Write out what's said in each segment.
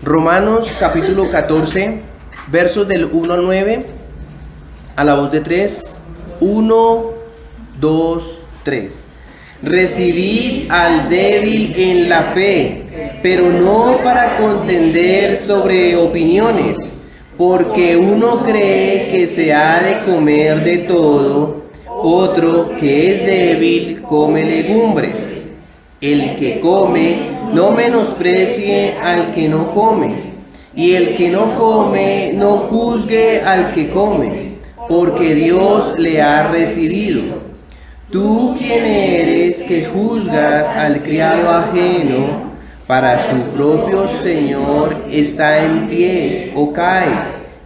Romanos capítulo 14, versos del 1 al 9, a la voz de 3. 1, 2, 3. Recibid al débil en la fe, pero no para contender sobre opiniones, porque uno cree que se ha de comer de todo, otro que es débil come legumbres. El que come no menosprecie al que no come, y el que no come no juzgue al que come, porque Dios le ha recibido. ¿Tú quién eres que juzgas al criado ajeno? Para su propio Señor está en pie o cae,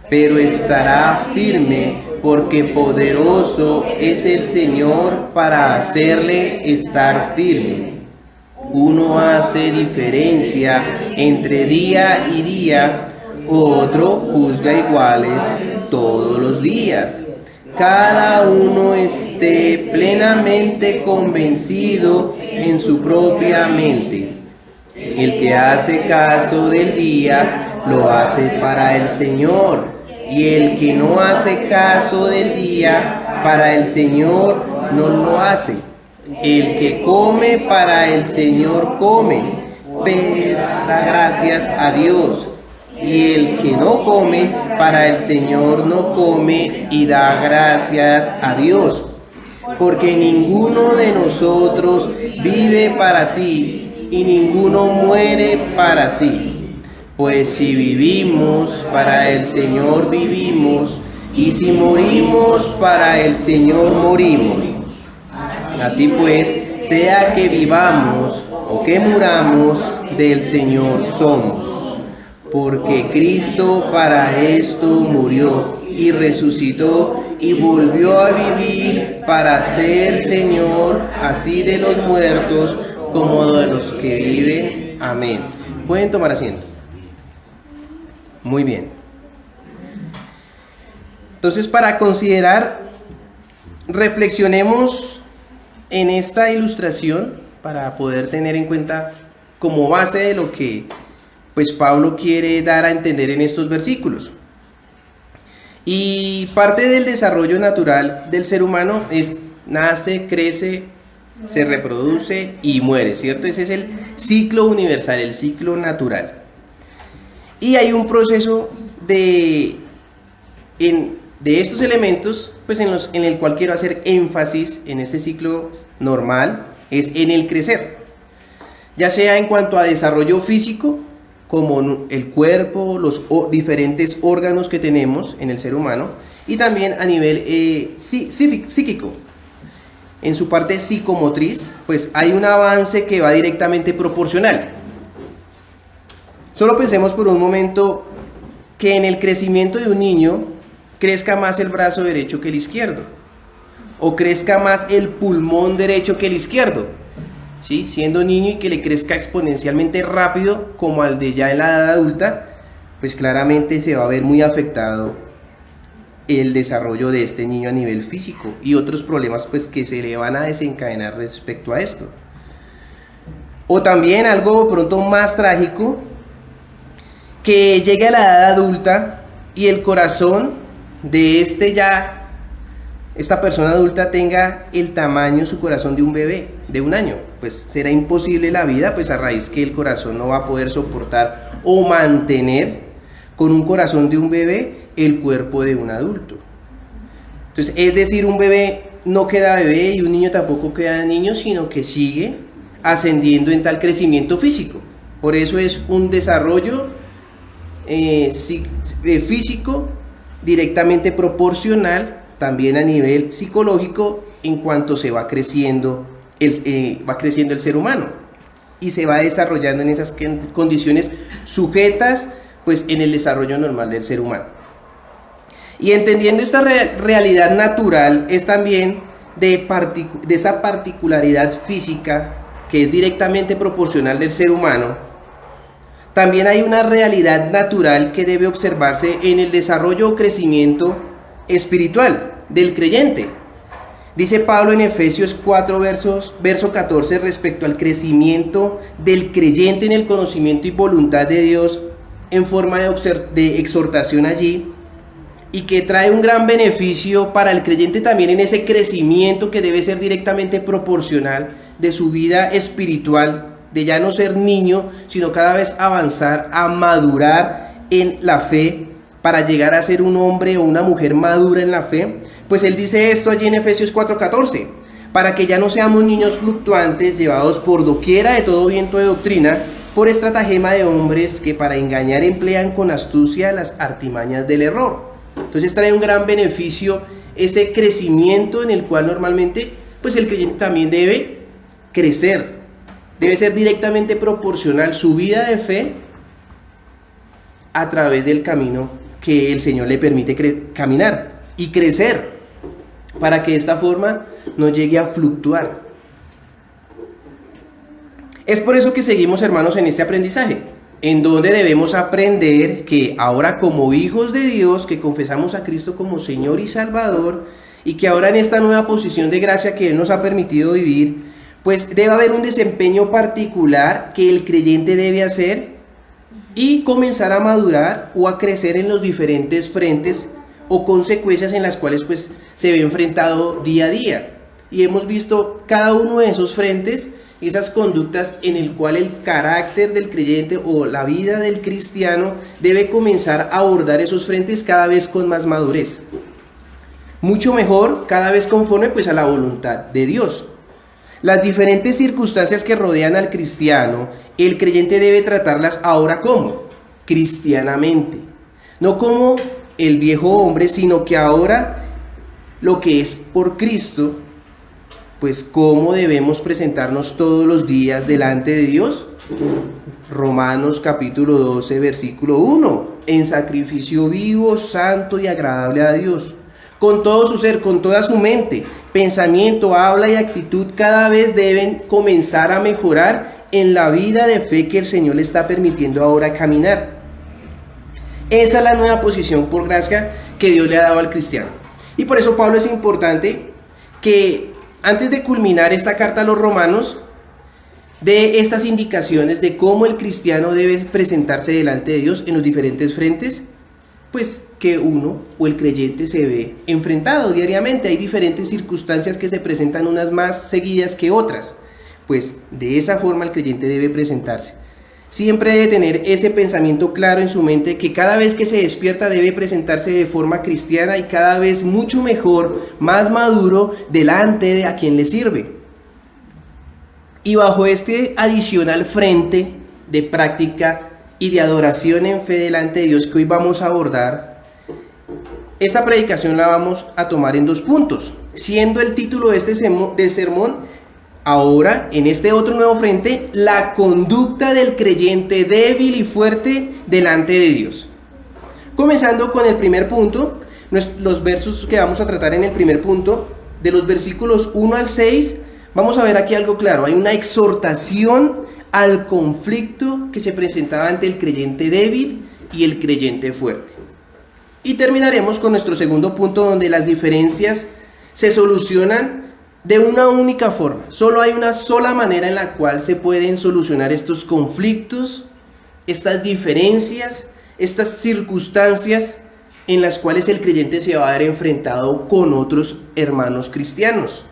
pero estará firme, porque poderoso es el Señor para hacerle estar firme. Uno hace diferencia entre día y día, otro juzga iguales todos los días. Cada uno esté plenamente convencido en su propia mente. El que hace caso del día lo hace para el Señor, y el que no hace caso del día para el Señor no lo hace. El que come para el Señor come, pero da gracias a Dios. Y el que no come para el Señor no come y da gracias a Dios. Porque ninguno de nosotros vive para sí y ninguno muere para sí. Pues si vivimos, para el Señor vivimos, y si morimos, para el Señor morimos. Así pues, sea que vivamos o que muramos, del Señor somos. Porque Cristo para esto murió y resucitó y volvió a vivir para ser Señor, así de los muertos como de los que viven. Amén. Pueden tomar asiento. Muy bien. Entonces, para considerar, reflexionemos en esta ilustración para poder tener en cuenta como base de lo que pues Pablo quiere dar a entender en estos versículos. Y parte del desarrollo natural del ser humano es nace, crece, se reproduce y muere, ¿cierto? Ese es el ciclo universal, el ciclo natural. Y hay un proceso de estos elementos, pues en el cual quiero hacer énfasis en este ciclo normal, es en el crecer. Ya sea en cuanto a desarrollo físico, como el cuerpo, los diferentes órganos que tenemos en el ser humano, y también a nivel psíquico. En su parte psicomotriz, pues hay un avance que va directamente proporcional. Solo pensemos por un momento que en el crecimiento de un niño crezca más el brazo derecho que el izquierdo, o crezca más el pulmón derecho que el izquierdo. ¿Sí? Siendo niño y que le crezca exponencialmente rápido como al de ya en la edad adulta, pues claramente se va a ver muy afectado el desarrollo de este niño a nivel físico y otros problemas pues que se le van a desencadenar respecto a esto. O también algo pronto más trágico, que llegue a la edad adulta y el corazón de esta persona adulta tenga el tamaño, su corazón, de un bebé de 1 año. Pues será imposible la vida, pues a raíz que el corazón no va a poder soportar o mantener con un corazón de un bebé el cuerpo de un adulto. Entonces, es decir, un bebé no queda bebé y un niño tampoco queda niño, sino que sigue ascendiendo en tal crecimiento físico. Por eso es un desarrollo físico directamente proporcional también a nivel psicológico en cuanto se va creciendo el ser humano y se va desarrollando en esas condiciones sujetas pues en el desarrollo normal del ser humano. Y entendiendo esta realidad natural es también de esa particularidad física que es directamente proporcional del ser humano. También hay una realidad natural que debe observarse en el desarrollo o crecimiento espiritual del creyente. Dice Pablo en Efesios 4, verso 14, respecto al crecimiento del creyente en el conocimiento y voluntad de Dios, en forma de exhortación allí, y que trae un gran beneficio para el creyente también en ese crecimiento que debe ser directamente proporcional de su vida espiritual, de ya no ser niño, sino cada vez avanzar a madurar en la fe para llegar a ser un hombre o una mujer madura en la fe. Pues él dice esto allí en Efesios 4:14, para que ya no seamos niños fluctuantes llevados por doquiera de todo viento de doctrina, por estratagema de hombres que para engañar emplean con astucia las artimañas del error. Entonces trae un gran beneficio ese crecimiento en el cual normalmente pues el creyente también debe crecer, debe ser directamente proporcional su vida de fe a través del camino que el Señor le permite caminar y crecer, para que de esta forma no llegue a fluctuar. Es por eso que seguimos, hermanos, en este aprendizaje, en donde debemos aprender que ahora, como hijos de Dios, que confesamos a Cristo como Señor y Salvador, y que ahora en esta nueva posición de gracia que Él nos ha permitido vivir, pues debe haber un desempeño particular que el creyente debe hacer y comenzar a madurar o a crecer en los diferentes frentes o consecuencias en las cuales pues se ve enfrentado día a día. Y hemos visto cada uno de esos frentes, esas conductas en el cual el carácter del creyente o la vida del cristiano debe comenzar a abordar esos frentes cada vez con más madurez. Mucho mejor, cada vez conforme pues a la voluntad de Dios. Las diferentes circunstancias que rodean al cristiano, el creyente debe tratarlas ahora como cristianamente, no como el viejo hombre, sino que ahora lo que es por Cristo, pues cómo debemos presentarnos todos los días delante de Dios. Romanos capítulo 12, versículo 1, en sacrificio vivo, santo y agradable a Dios, con todo su ser, con toda su mente, pensamiento, habla y actitud cada vez deben comenzar a mejorar en la vida de fe que el Señor le está permitiendo ahora caminar. Esa es la nueva posición por gracia que Dios le ha dado al cristiano. Y por eso Pablo es importante que antes de culminar esta carta a los romanos, dé estas indicaciones de cómo el cristiano debe presentarse delante de Dios en los diferentes frentes, pues que uno o el creyente se ve enfrentado diariamente. Hay diferentes circunstancias que se presentan, unas más seguidas que otras. Pues de esa forma el creyente debe presentarse. Siempre debe tener ese pensamiento claro en su mente, que cada vez que se despierta debe presentarse de forma cristiana y cada vez mucho mejor, más maduro delante de a quien le sirve. Y bajo este adicional frente de práctica y de adoración en fe delante de Dios que hoy vamos a abordar, esta predicación la vamos a tomar en 2 puntos, siendo el título de este sermón: ahora, en este otro nuevo frente, la conducta del creyente débil y fuerte delante de Dios. Comenzando con el primer punto, los versos que vamos a tratar en el primer punto, de los versículos 1 al 6, vamos a ver aquí algo claro. Hay una exhortación al conflicto que se presentaba ante el creyente débil y el creyente fuerte. Y terminaremos con nuestro segundo punto, donde las diferencias se solucionan de una única forma. Solo hay una sola manera en la cual se pueden solucionar estos conflictos, estas diferencias, estas circunstancias en las cuales el creyente se va a ver enfrentado con otros hermanos cristianos.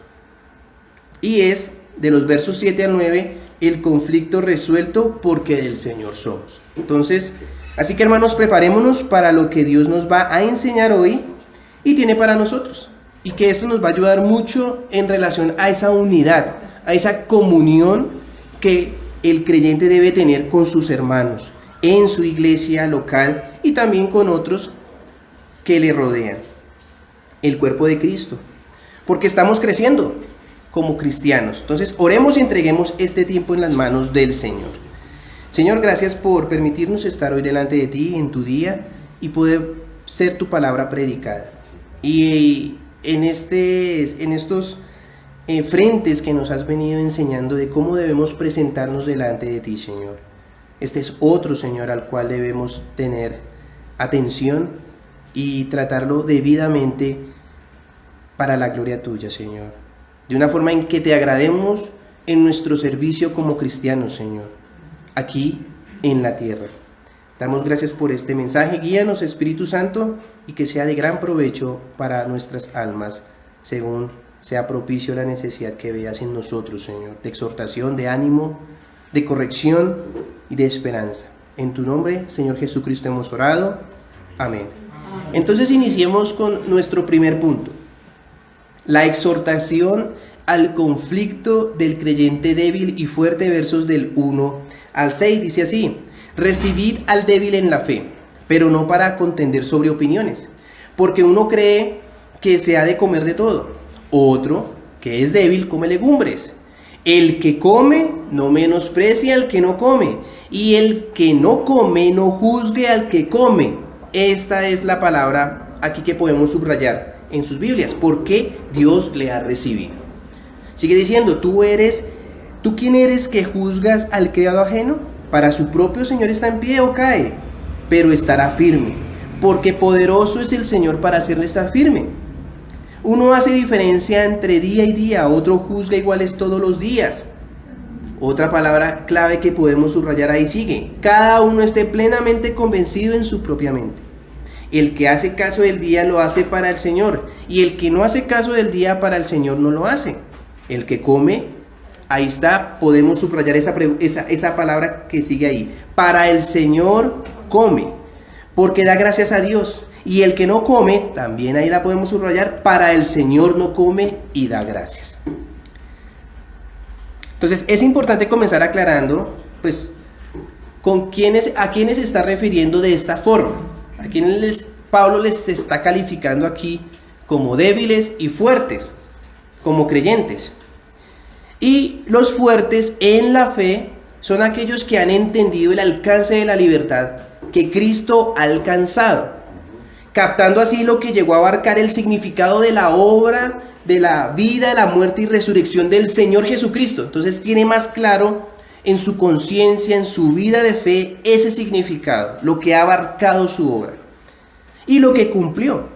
Y es de los versos 7 al 9, el conflicto resuelto porque del Señor somos. Entonces, así que hermanos, preparémonos para lo que Dios nos va a enseñar hoy y tiene para nosotros. Y que esto nos va a ayudar mucho en relación a esa unidad, a esa comunión que el creyente debe tener con sus hermanos, en su iglesia local y también con otros que le rodean, el cuerpo de Cristo, porque estamos creciendo como cristianos. Entonces, oremos y entreguemos este tiempo en las manos del Señor. Señor, gracias por permitirnos estar hoy delante de ti en tu día y poder ser tu palabra predicada. Y en estos frentes que nos has venido enseñando de cómo debemos presentarnos delante de ti, Señor. Este es otro, Señor, al cual debemos tener atención y tratarlo debidamente para la gloria tuya, Señor. De una forma en que te agrademos en nuestro servicio como cristianos, Señor, aquí en la tierra. Damos gracias por este mensaje. Guíanos, Espíritu Santo, y que sea de gran provecho para nuestras almas, según sea propicio la necesidad que veas en nosotros, Señor, de exhortación, de ánimo, de corrección y de esperanza. En tu nombre, Señor Jesucristo, hemos orado. Amén. Entonces iniciemos con nuestro primer punto. La exhortación al conflicto del creyente débil y fuerte, versos del 1 al 6, dice así: recibid al débil en la fe, pero no para contender sobre opiniones, porque uno cree que se ha de comer de todo, otro, que es débil, come legumbres. El que come no menosprecie al que no come, y el que no come no juzgue al que come. Esta es la palabra aquí que podemos subrayar en sus Biblias, porque Dios le ha recibido. Sigue diciendo: ¿Tú quién eres que juzgas al criado ajeno? Para su propio Señor está en pie o cae, pero estará firme, porque poderoso es el Señor para hacerle estar firme. Uno hace diferencia entre día y día, otro juzga iguales todos los días. Otra palabra clave que podemos subrayar ahí sigue: cada uno esté plenamente convencido en su propia mente. El que hace caso del día lo hace para el Señor, y el que no hace caso del día para el Señor no lo hace. El que come, ahí está, podemos subrayar esa palabra que sigue ahí: para el Señor come, porque da gracias a Dios. Y el que no come, también ahí la podemos subrayar: para el Señor no come y da gracias. Entonces es importante comenzar aclarando, pues, a quiénes se está refiriendo de esta forma. A quienes Pablo les está calificando aquí como débiles y fuertes, como creyentes. Y los fuertes en la fe son aquellos que han entendido el alcance de la libertad que Cristo ha alcanzado, captando así lo que llegó a abarcar el significado de la obra, de la vida, la muerte y resurrección del Señor Jesucristo. Entonces tiene más claro en su conciencia, en su vida de fe, ese significado, lo que ha abarcado su obra y lo que cumplió,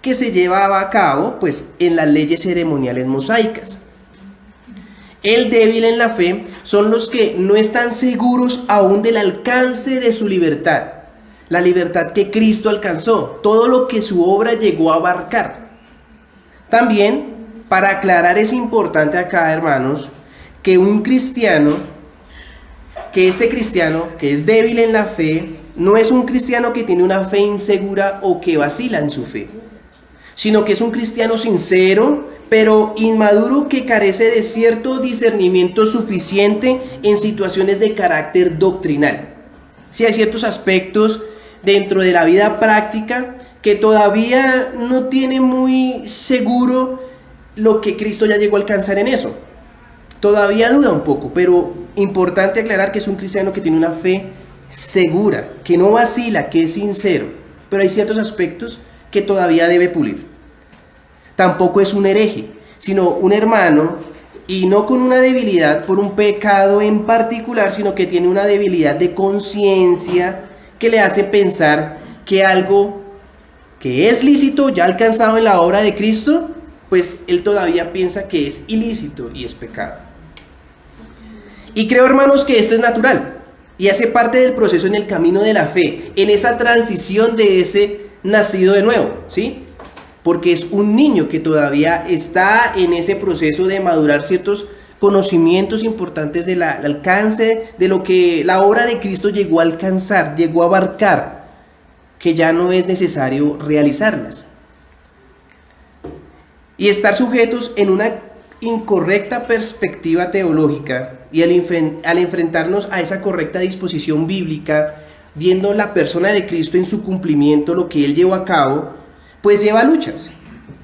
que se llevaba a cabo pues en las leyes ceremoniales mosaicas. El débil en la fe son los que no están seguros aún del alcance de su libertad, la libertad que Cristo alcanzó, todo lo que su obra llegó a abarcar. También, para aclarar, es importante acá, hermanos, que este cristiano que es débil en la fe, no es un cristiano que tiene una fe insegura o que vacila en su fe, sino que es un cristiano sincero, pero inmaduro, que carece de cierto discernimiento suficiente en situaciones de carácter doctrinal. Sí, hay ciertos aspectos dentro de la vida práctica que todavía no tiene muy seguro lo que Cristo ya llegó a alcanzar en eso. Todavía duda un poco, pero importante aclarar que es un cristiano que tiene una fe segura, que no vacila, que es sincero, pero hay ciertos aspectos que todavía debe pulir. Tampoco es un hereje, sino un hermano, y no con una debilidad por un pecado en particular, sino que tiene una debilidad de conciencia que le hace pensar que algo que es lícito, ya alcanzado en la obra de Cristo, pues él todavía piensa que es ilícito y es pecado. Y creo, hermanos, que esto es natural y hace parte del proceso en el camino de la fe, en esa transición de ese nacido de nuevo, ¿sí? Porque es un niño que todavía está en ese proceso de madurar ciertos conocimientos importantes del alcance de lo que la obra de Cristo llegó a alcanzar, llegó a abarcar, que ya no es necesario realizarlas. Y estar sujetos en una incorrecta perspectiva teológica y al enfrentarnos a esa correcta disposición bíblica, viendo la persona de Cristo en su cumplimiento, lo que Él llevó a cabo, pues lleva luchas.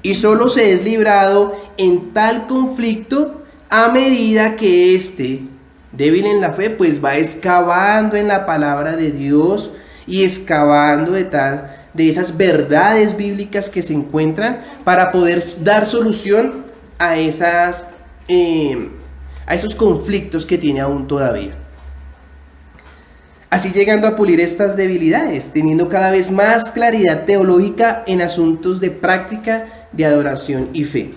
Y solo se es librado en tal conflicto a medida que débil en la fe, pues va excavando en la palabra de Dios y excavando de esas verdades bíblicas que se encuentran para poder dar solución a esos conflictos que tiene aún todavía. Así llegando a pulir estas debilidades, teniendo cada vez más claridad teológica en asuntos de práctica, de adoración y fe.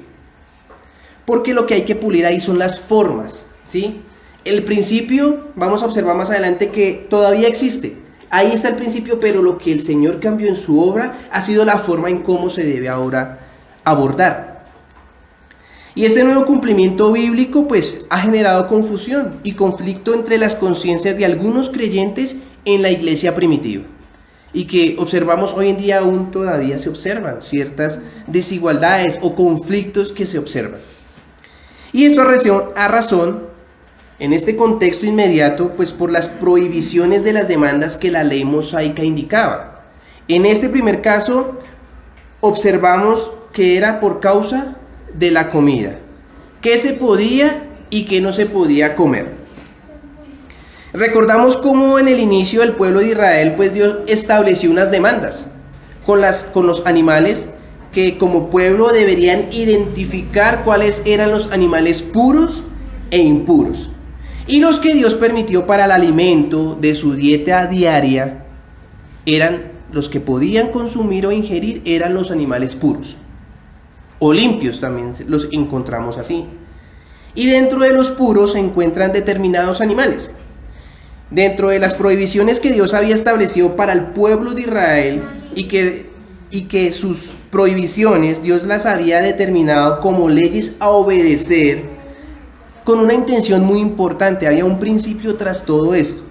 Porque lo que hay que pulir ahí son las formas, ¿sí? El principio, vamos a observar más adelante que todavía existe. Ahí está el principio, pero lo que el Señor cambió en su obra ha sido la forma en cómo se debe ahora abordar. Y este nuevo cumplimiento bíblico pues ha generado confusión y conflicto entre las conciencias de algunos creyentes en la iglesia primitiva. Y que observamos hoy en día aún todavía se observan ciertas desigualdades o conflictos que se observan. Y esto a razón, en este contexto inmediato, pues por las prohibiciones de las demandas que la ley mosaica indicaba. En este primer caso, observamos que era por causa de la comida, qué se podía y qué no se podía comer. Recordamos cómo en el inicio del pueblo de Israel, pues Dios estableció unas demandas con los animales que como pueblo deberían identificar cuáles eran los animales puros e impuros. Y los que Dios permitió para el alimento de su dieta diaria eran los que podían consumir o ingerir, eran los animales puros o limpios, también los encontramos así. Y dentro de los puros se encuentran determinados animales. Dentro de las prohibiciones que Dios había establecido para el pueblo de Israel y que sus prohibiciones Dios las había determinado como leyes a obedecer con una intención muy importante. Había un principio tras todo esto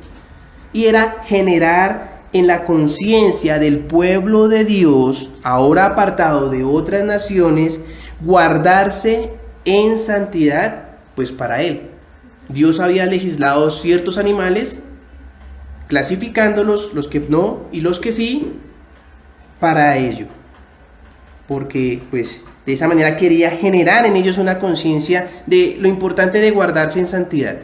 y era generar en la conciencia del pueblo de Dios, ahora apartado de otras naciones, guardarse en santidad pues para Él. Dios había legislado ciertos animales, clasificándolos, los que no y los que sí, para ello. Porque pues de esa manera quería generar en ellos una conciencia de lo importante de guardarse en santidad.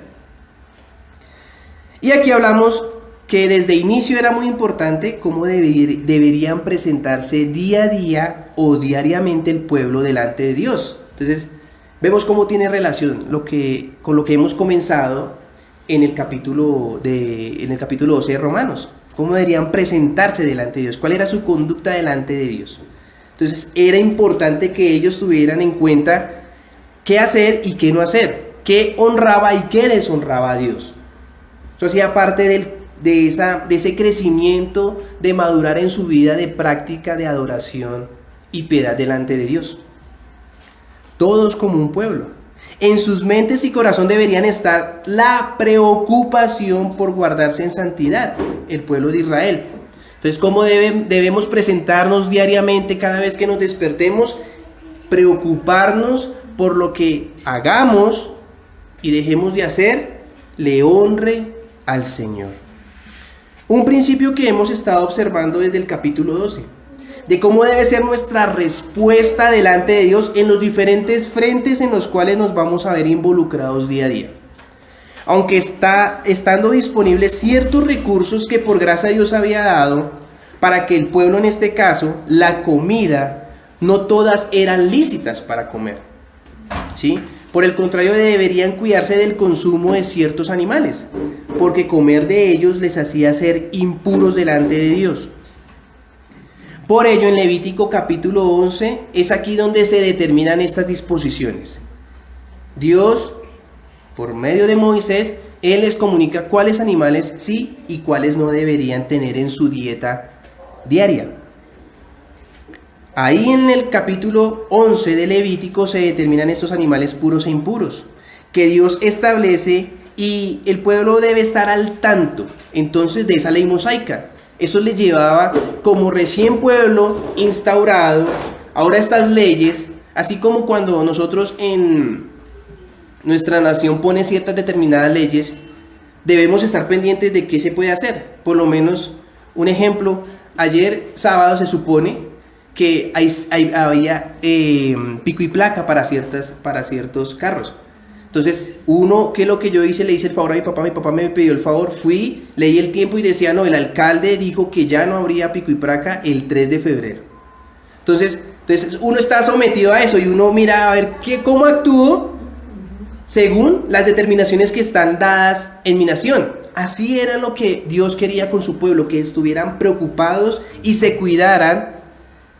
Y aquí hablamos que desde inicio era muy importante cómo deberían presentarse día a día o diariamente el pueblo delante de Dios. Entonces, vemos cómo tiene relación con lo que hemos comenzado en el capítulo 12 de Romanos. Cómo deberían presentarse delante de Dios, cuál era su conducta delante de Dios. Entonces era importante que ellos tuvieran en cuenta qué hacer y qué no hacer, qué honraba y qué deshonraba a Dios. Eso hacía parte de ese crecimiento de madurar en su vida de práctica de adoración y piedad delante de Dios. Todos como un pueblo. En sus mentes y corazón deberían estar la preocupación por guardarse en santidad, el pueblo de Israel. Entonces, ¿cómo debemos presentarnos diariamente cada vez que nos despertemos? Preocuparnos por lo que hagamos y dejemos de hacer, le honre al Señor. Un principio que hemos estado observando desde el capítulo 12. De cómo debe ser nuestra respuesta delante de Dios en los diferentes frentes en los cuales nos vamos a ver involucrados día a día. Aunque estando disponibles ciertos recursos que por gracia Dios había dado para que el pueblo, en este caso, la comida, no todas eran lícitas para comer, ¿sí? Por el contrario, deberían cuidarse del consumo de ciertos animales, porque comer de ellos les hacía ser impuros delante de Dios. Por ello, en Levítico capítulo 11 es aquí donde se determinan estas disposiciones. Dios, por medio de Moisés, Él les comunica cuáles animales sí y cuáles no deberían tener en su dieta diaria. Ahí en el capítulo 11 de Levítico se determinan estos animales puros e impuros, que Dios establece y el pueblo debe estar al tanto entonces de esa ley mosaica. Eso les llevaba como recién pueblo instaurado, ahora estas leyes, así como cuando nosotros en nuestra nación pone ciertas determinadas leyes, debemos estar pendientes de qué se puede hacer. Por lo menos, un ejemplo, ayer sábado se supone que había pico y placa para ciertos carros. Entonces, ¿qué es lo que yo hice? Le hice el favor a mi papá me pidió el favor, fui, leí el tiempo y decía, no, el alcalde dijo que ya no habría pico y placa el 3 de febrero. Entonces uno está sometido a eso y uno mira a ver cómo actúo según las determinaciones que están dadas en mi nación. Así era lo que Dios quería con su pueblo, que estuvieran preocupados y se cuidaran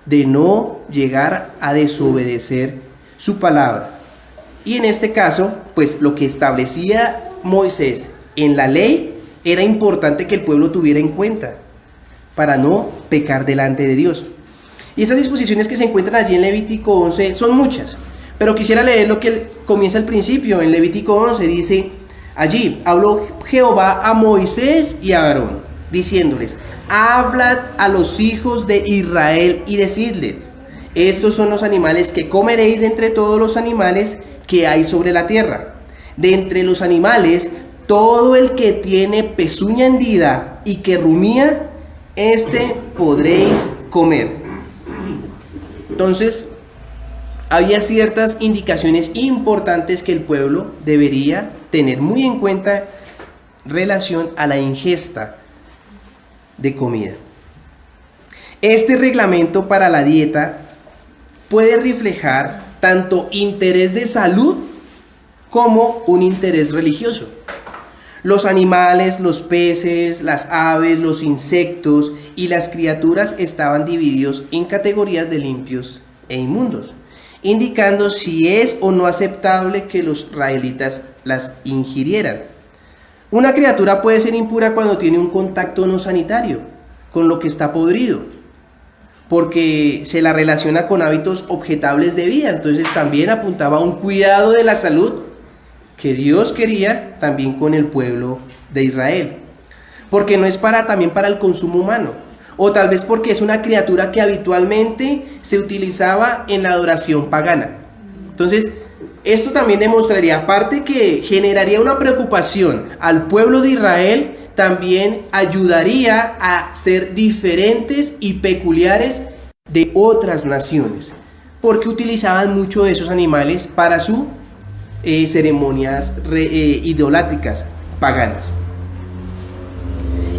de no llegar a desobedecer su palabra. Y en este caso, pues lo que establecía Moisés en la ley era importante que el pueblo tuviera en cuenta. para no pecar delante de Dios. Y esas disposiciones que se encuentran allí en Levítico 11 son muchas, pero quisiera leer lo que comienza al principio. En Levítico 11 dice: allí habló Jehová a Moisés y a Aarón, diciéndoles: hablad a los hijos de Israel y decidles: estos son los animales que comeréis de entre todos los animales que hay sobre la tierra. De entre los animales, todo el que tiene pezuña hendida y que rumía, este podréis comer. Entonces, había ciertas indicaciones importantes que el pueblo debería tener muy en cuenta en relación a la ingesta de comida. Este reglamento para la dieta puede reflejar tanto interés de salud como un interés religioso. Los animales, los peces, las aves, los insectos y las criaturas estaban divididos en categorías de limpios e inmundos, indicando si es o no aceptable que los israelitas las ingirieran. Una criatura puede ser impura cuando tiene un contacto no sanitario con lo que está podrido, porque se la relaciona con hábitos objetables de vida. Entonces también apuntaba a un cuidado de la salud que Dios quería también con el pueblo de Israel, porque no es también para el consumo humano, o tal vez porque es una criatura que habitualmente se utilizaba en la adoración pagana. Entonces esto también demostraría, aparte que generaría una preocupación al pueblo de Israel, también ayudaría a ser diferentes y peculiares de otras naciones, porque utilizaban mucho de esos animales para sus ceremonias idolátricas paganas.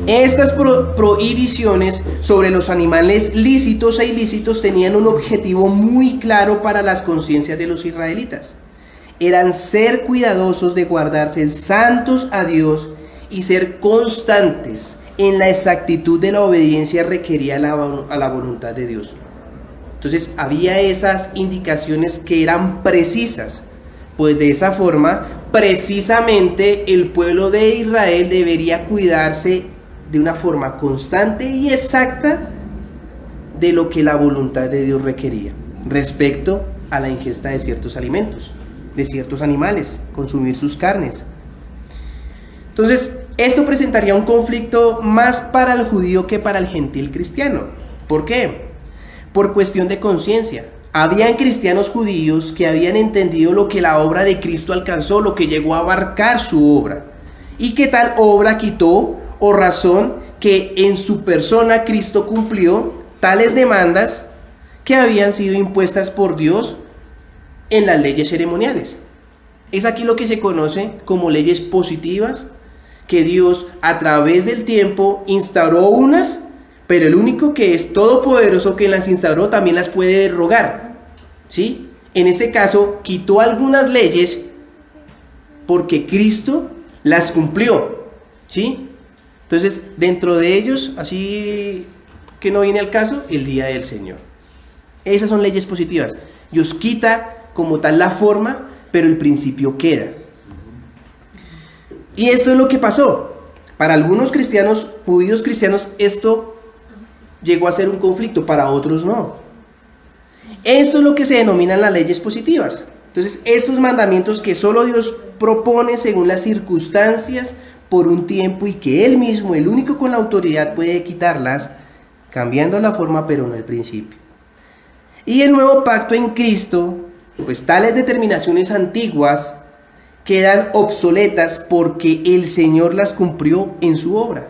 Estas prohibiciones sobre los animales lícitos e ilícitos tenían un objetivo muy claro para las conciencias de los israelitas. Eran ser cuidadosos de guardarse santos a Dios y ser constantes en la exactitud de la obediencia requerida a la voluntad de Dios. Entonces había esas indicaciones que eran precisas, pues de esa forma precisamente el pueblo de Israel debería cuidarse de una forma constante y exacta de lo que la voluntad de Dios requería respecto a la ingesta de ciertos alimentos, de ciertos animales, consumir sus carnes. Entonces, esto presentaría un conflicto más para el judío que para el gentil cristiano. ¿Por qué? Por cuestión de conciencia. Habían cristianos judíos que habían entendido lo que la obra de Cristo alcanzó, lo que llegó a abarcar su obra, y que tal obra quitó o razón que en su persona Cristo cumplió tales demandas que habían sido impuestas por Dios en las leyes ceremoniales. Es aquí lo que se conoce como leyes positivas, que Dios a través del tiempo instauró unas, pero el único que es todopoderoso que las instauró también las puede derogar, ¿sí? En este caso quitó algunas leyes porque Cristo las cumplió, ¿sí? Entonces dentro de ellos, así que no viene al caso, el día del Señor. Esas son leyes positivas. Dios quita como tal la forma, pero el principio queda. Y esto es lo que pasó. Para algunos cristianos, judíos cristianos, esto llegó a ser un conflicto, para otros no. Eso es lo que se denominan las leyes positivas. Entonces, estos mandamientos que solo Dios propone según las circunstancias por un tiempo y que Él mismo, el único con la autoridad, puede quitarlas, cambiando la forma pero no el principio. Y el nuevo pacto en Cristo, pues tales determinaciones antiguas quedan obsoletas porque el Señor las cumplió en su obra.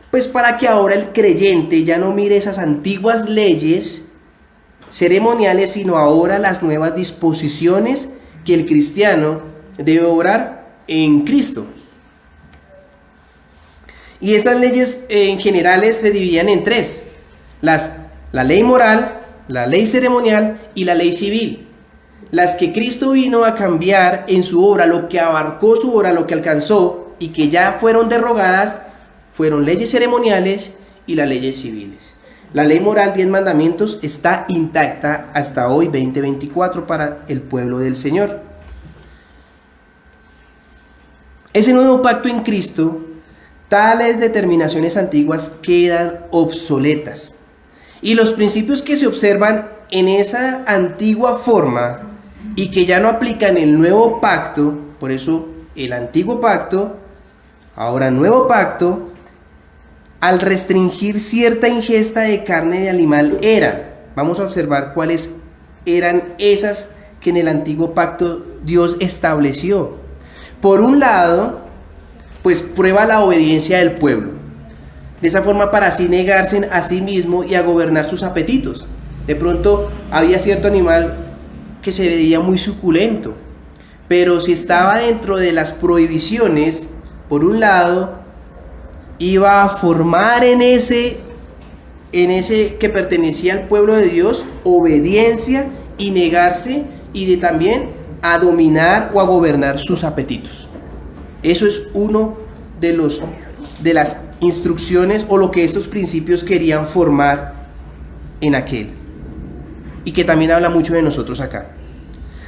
Pues para que ahora el creyente ya no mire esas antiguas leyes ceremoniales, sino ahora las nuevas disposiciones que el cristiano debe obrar en Cristo. Y esas leyes en generales se dividían en tres: la ley moral, la ley ceremonial y la ley civil. Las que Cristo vino a cambiar en su obra, lo que abarcó su obra, lo que alcanzó y que ya fueron derogadas, fueron leyes ceremoniales y las leyes civiles. La ley moral, 10 mandamientos, está intacta hasta hoy, 2024, para el pueblo del Señor. Ese nuevo pacto en Cristo tales determinaciones antiguas quedan obsoletas. Y los principios que se observan en esa antigua forma y que ya no aplican el nuevo pacto, por eso el antiguo pacto, ahora nuevo pacto, al restringir cierta ingesta de carne de animal vamos a observar cuáles eran esas que en el antiguo pacto Dios estableció. Por un lado, pues prueba la obediencia del pueblo, de esa forma para así negarse a sí mismo y a gobernar sus apetitos. De pronto había cierto animal que se veía muy suculento, pero si estaba dentro de las prohibiciones, por un lado, iba a formar en ese que pertenecía al pueblo de Dios obediencia y negarse y también a dominar o a gobernar sus apetitos. Eso es uno de las instrucciones o lo que estos principios querían formar en aquel, y que también habla mucho de nosotros acá.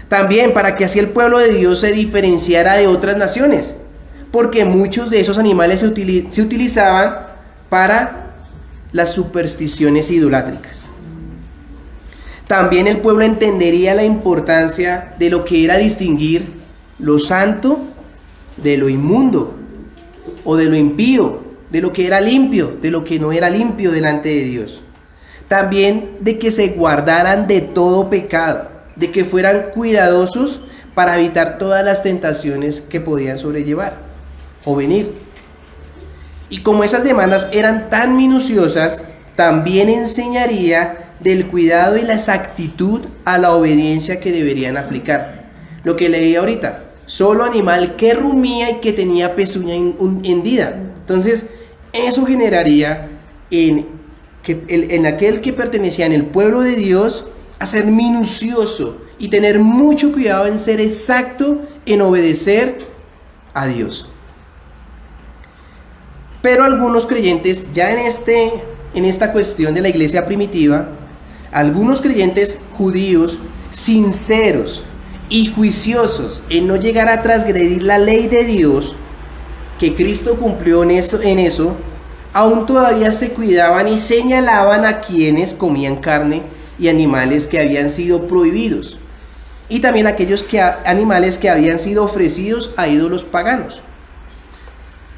También para que así el pueblo de Dios se diferenciara de otras naciones, porque muchos de esos animales se utilizaban para las supersticiones idolátricas. También el pueblo entendería la importancia de lo que era distinguir lo santo de lo inmundo o de lo impío, de lo que era limpio, de lo que no era limpio delante de Dios. También de que se guardaran de todo pecado, de que fueran cuidadosos para evitar todas las tentaciones que podían sobrellevar o venir. Y como esas demandas eran tan minuciosas, también enseñaría del cuidado y la exactitud a la obediencia que deberían aplicar. Lo que leí ahorita, solo animal que rumía y que tenía pezuña hendida. Entonces, eso generaría en aquel que pertenecía en el pueblo de Dios a ser minucioso y tener mucho cuidado en ser exacto en obedecer a Dios. Pero algunos creyentes, ya en esta cuestión de la iglesia primitiva, algunos creyentes judíos sinceros y juiciosos en no llegar a transgredir la ley de Dios que Cristo cumplió en eso, aún todavía se cuidaban y señalaban a quienes comían carne y animales que habían sido prohibidos, y también aquellos animales que habían sido ofrecidos a ídolos paganos.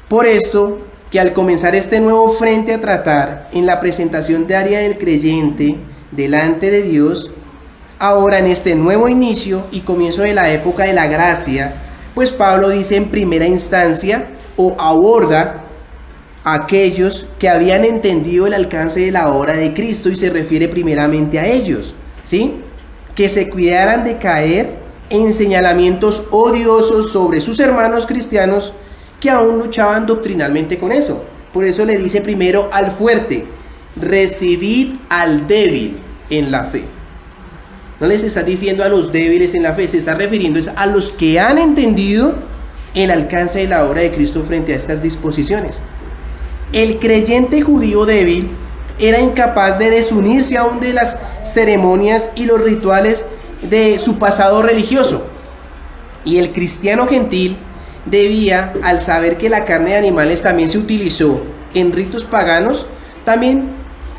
Por esto, que al comenzar este nuevo frente a tratar en la presentación diaria del creyente delante de Dios, ahora en este nuevo inicio y comienzo de la época de la gracia, pues Pablo dice en primera instancia o aborda a aquellos que habían entendido el alcance de la obra de Cristo y se refiere primeramente a ellos, ¿sí? Que se cuidaran de caer en señalamientos odiosos sobre sus hermanos cristianos que aún luchaban doctrinalmente con eso. Por eso le dice primero al fuerte: recibid al débil en la fe. No les está diciendo a los débiles en la fe, se está refiriendo a los que han entendido el alcance de la obra de Cristo frente a estas disposiciones. El creyente judío débil era incapaz de desunirse aún de las ceremonias y los rituales de su pasado religioso. Y el cristiano gentil debía, al saber que la carne de animales también se utilizó en ritos paganos, también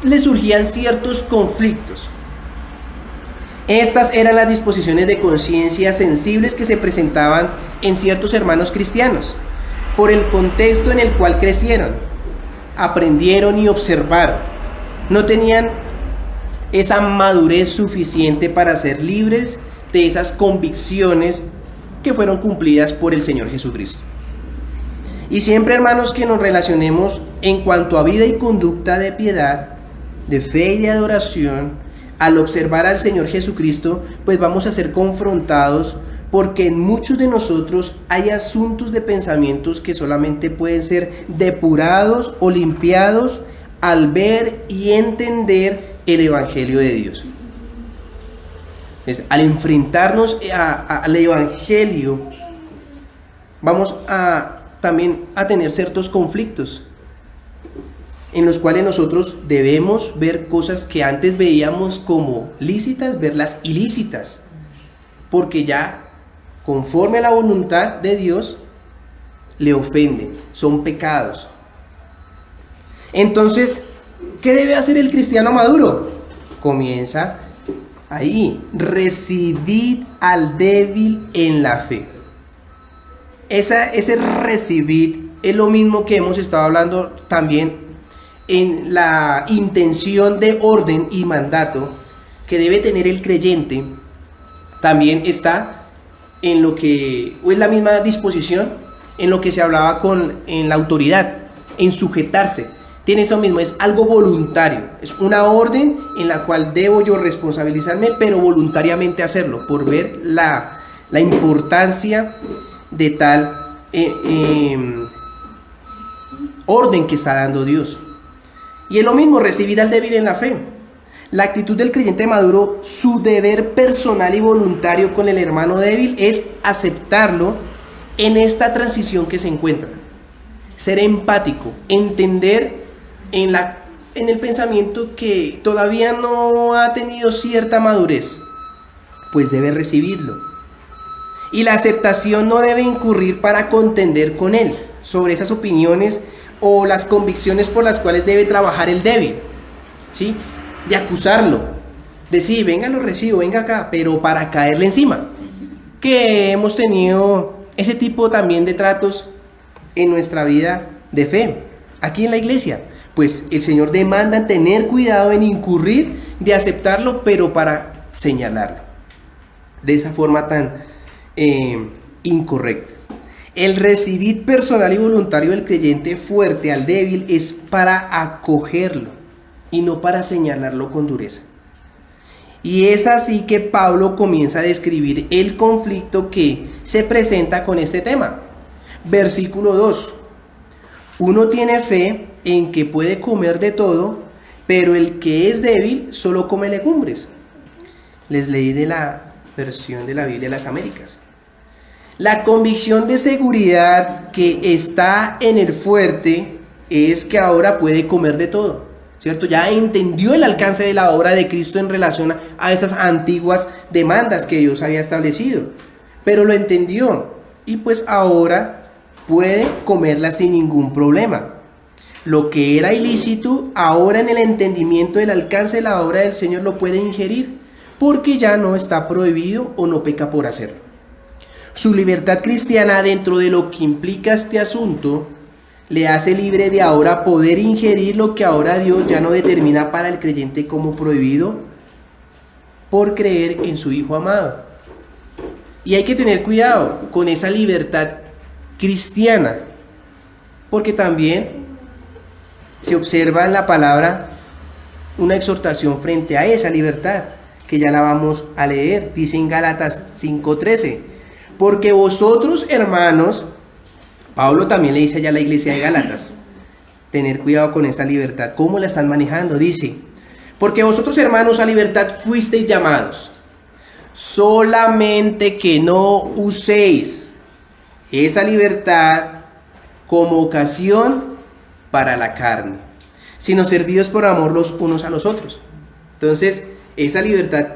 le surgían ciertos conflictos. Estas eran las disposiciones de conciencia sensibles que se presentaban en ciertos hermanos cristianos, por el contexto en el cual crecieron, aprendieron y observaron. No tenían esa madurez suficiente para ser libres de esas convicciones que fueron cumplidas por el Señor Jesucristo. Y siempre, hermanos, que nos relacionemos en cuanto a vida y conducta de piedad, de fe y de adoración, al observar al Señor Jesucristo, pues vamos a ser confrontados, porque en muchos de nosotros hay asuntos de pensamientos que solamente pueden ser depurados o limpiados al ver y entender el Evangelio de Dios. Al enfrentarnos al Evangelio, vamos también a tener ciertos conflictos en los cuales nosotros debemos ver cosas que antes veíamos como lícitas, verlas ilícitas, porque ya conforme a la voluntad de Dios le ofenden, son pecados. Entonces, ¿qué debe hacer el cristiano maduro? Comienza ahí, recibid al débil en la fe. Ese recibid es lo mismo que hemos estado hablando también en la intención de orden y mandato que debe tener el creyente. También está en lo que, o es la misma disposición en lo que se hablaba en la autoridad, en sujetarse. Tiene eso mismo, es algo voluntario, es una orden en la cual debo yo responsabilizarme, pero voluntariamente hacerlo, por ver la importancia de tal orden que está dando Dios. Y es lo mismo, recibir al débil en la fe. La actitud del creyente maduro, su deber personal y voluntario con el hermano débil es aceptarlo en esta transición que se encuentra. Ser empático, entender en el pensamiento que todavía no ha tenido cierta madurez, pues debe recibirlo. Y la aceptación no debe incurrir para contender con él sobre esas opiniones o las convicciones por las cuales debe trabajar el débil, ¿sí? De acusarlo, decir, venga, lo recibo, venga acá, pero para caerle encima. Que hemos tenido ese tipo también de tratos en nuestra vida de fe, aquí en la iglesia. Pues el Señor demanda tener cuidado en incurrir de aceptarlo, pero para señalarlo de esa forma tan incorrecta. El recibir personal y voluntario del creyente fuerte al débil es para acogerlo y no para señalarlo con dureza. Y es así que Pablo comienza a describir el conflicto que se presenta con este tema. Versículo 2. Uno tiene fe en que puede comer de todo, pero el que es débil solo come legumbres. Les leí de la versión de la Biblia de las Américas. La convicción de seguridad que está en el fuerte es que ahora puede comer de todo, ¿cierto? Ya entendió el alcance de la obra de Cristo en relación a esas antiguas demandas que Dios había establecido, pero lo entendió y pues ahora puede comerla sin ningún problema. Lo que era ilícito, ahora en el entendimiento del alcance de la obra del Señor lo puede ingerir, porque ya no está prohibido o no peca por hacerlo. Su libertad cristiana dentro de lo que implica este asunto le hace libre de ahora poder ingerir lo que ahora Dios ya no determina para el creyente como prohibido por creer en su Hijo amado. Y hay que tener cuidado con esa libertad cristiana, porque también se observa en la palabra una exhortación frente a esa libertad, que ya la vamos a leer. Dice en Gálatas 5:13, porque vosotros, hermanos, Pablo también le dice allá a la iglesia de Gálatas, tener cuidado con esa libertad, ¿cómo la están manejando? Dice, porque vosotros, hermanos, a libertad fuisteis llamados, solamente que no uséis esa libertad como ocasión para la carne, sino servidos por amor los unos a los otros. Entonces, esa libertad,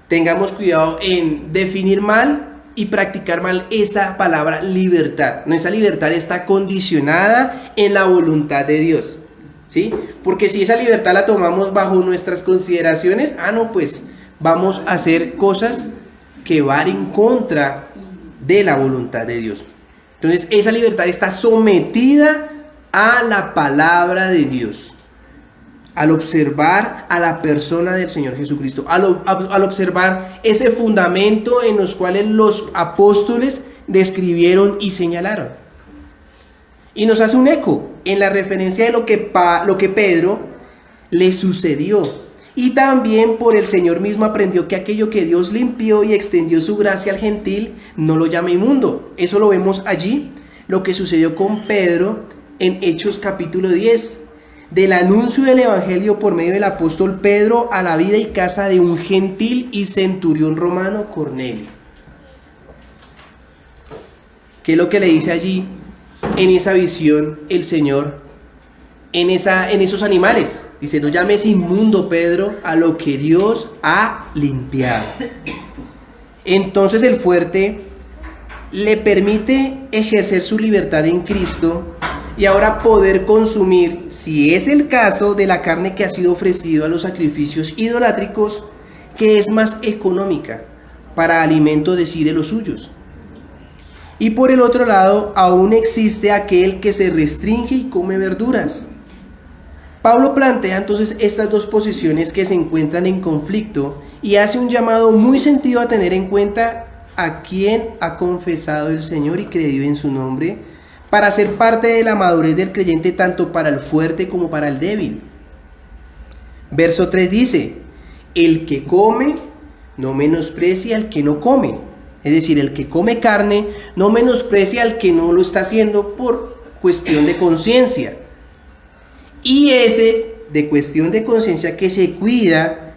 tengamos cuidado en definir mal y practicar mal esa palabra libertad. No, esa libertad está condicionada en la voluntad de Dios, ¿sí? Porque si esa libertad la tomamos bajo nuestras consideraciones, no, pues vamos a hacer cosas que van en contra de la voluntad de Dios. Entonces, esa libertad está sometida a la palabra de Dios, al observar a la persona del Señor Jesucristo, al observar ese fundamento en los cuales los apóstoles describieron y señalaron. Y nos hace un eco en la referencia de lo que Pedro le sucedió. Y también por el Señor mismo aprendió que aquello que Dios limpió y extendió su gracia al gentil, no lo llame inmundo. Eso lo vemos allí, lo que sucedió con Pedro en Hechos capítulo 10. Del anuncio del evangelio por medio del apóstol Pedro a la vida y casa de un gentil y centurión romano, Cornelio. ¿Qué es lo que le dice allí en esa visión el Señor en esos animales? Dice, no llames inmundo, Pedro, a lo que Dios ha limpiado. Entonces el fuerte le permite ejercer su libertad en Cristo y ahora poder consumir, si es el caso, de la carne que ha sido ofrecida a los sacrificios idolátricos, que es más económica para alimento de sí de los suyos. Y por el otro lado, aún existe aquel que se restringe y come verduras. Pablo plantea entonces estas dos posiciones que se encuentran en conflicto y hace un llamado muy sentido a tener en cuenta a quien ha confesado el Señor y creído en su nombre, para ser parte de la madurez del creyente tanto para el fuerte como para el débil. Verso 3 dice: el que come no menosprecia al que no come. Es decir, el que come carne no menosprecia al que no lo está haciendo por cuestión de conciencia. Y ese de cuestión de conciencia que se cuida,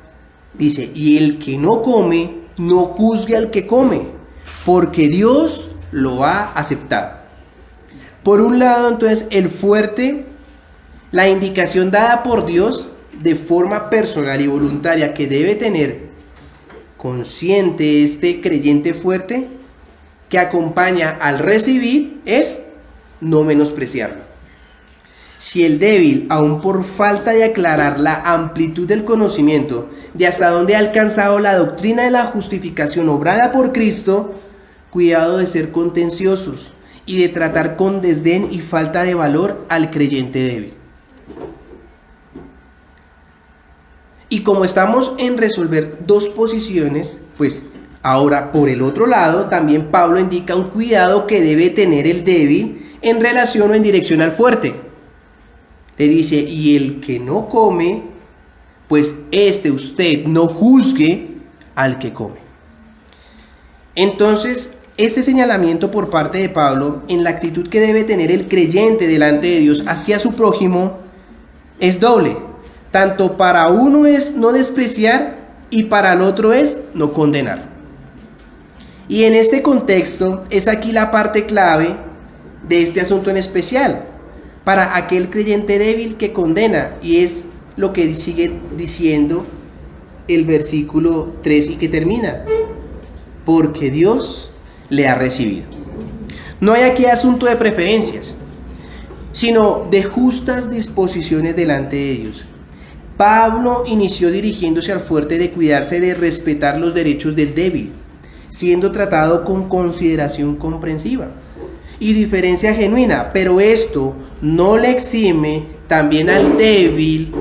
dice, y el que no come, no juzgue al que come, porque Dios lo ha aceptado. Por un lado, entonces, el fuerte, la indicación dada por Dios de forma personal y voluntaria que debe tener consciente este creyente fuerte, que acompaña al recibir, es no menospreciarlo. Si el débil, aun por falta de aclarar la amplitud del conocimiento de hasta dónde ha alcanzado la doctrina de la justificación obrada por Cristo, cuidado de ser contenciosos y de tratar con desdén y falta de valor al creyente débil. Y como estamos en resolver dos posiciones, pues ahora por el otro lado también Pablo indica un cuidado que debe tener el débil en relación o en dirección al fuerte. Le dice, y el que no come, pues usted no juzgue al que come. Entonces, este señalamiento por parte de Pablo en la actitud que debe tener el creyente delante de Dios hacia su prójimo es doble. Tanto para uno es no despreciar y para el otro es no condenar. Y en este contexto es aquí la parte clave de este asunto en especial, para aquel creyente débil que condena, y es lo que sigue diciendo el versículo 3 y que termina: porque Dios le ha recibido. No hay aquí asunto de preferencias, sino de justas disposiciones delante de Dios. Pablo inició dirigiéndose al fuerte de cuidarse de respetar los derechos del débil, siendo tratado con consideración comprensiva y diferencia genuina, pero esto no le exime también al débil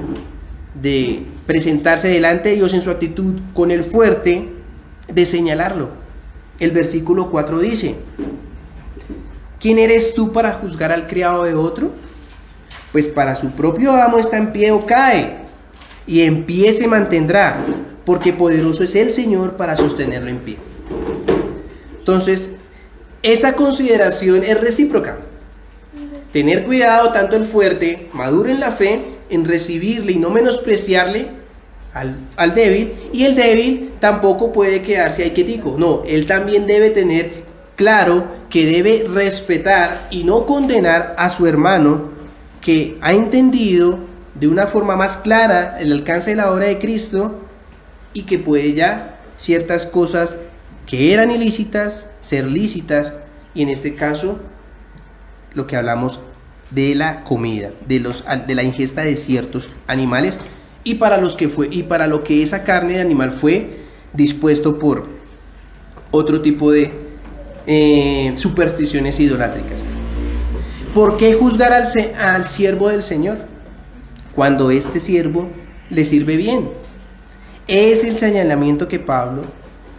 de presentarse delante de Dios en su actitud con el fuerte, de señalarlo. El versículo 4 dice: ¿quién eres tú para juzgar al criado de otro? Pues para su propio amo está en pie o cae, y en pie se mantendrá, porque poderoso es el Señor para sostenerlo en pie. Entonces, esa consideración es recíproca. Tener cuidado tanto el fuerte, maduro en la fe, en recibirle y no menospreciarle al débil, y el débil tampoco puede quedarse ahí quietico. No, él también debe tener claro que debe respetar y no condenar a su hermano que ha entendido de una forma más clara el alcance de la obra de Cristo y que puede ya ciertas cosas que eran ilícitas ser lícitas, y en este caso lo que hablamos de la comida, de la ingesta de ciertos animales, y para lo que esa carne de animal fue dispuesto por otro tipo de supersticiones idolátricas. ¿Por qué juzgar al siervo del Señor cuando este siervo le sirve bien? Es el señalamiento que Pablo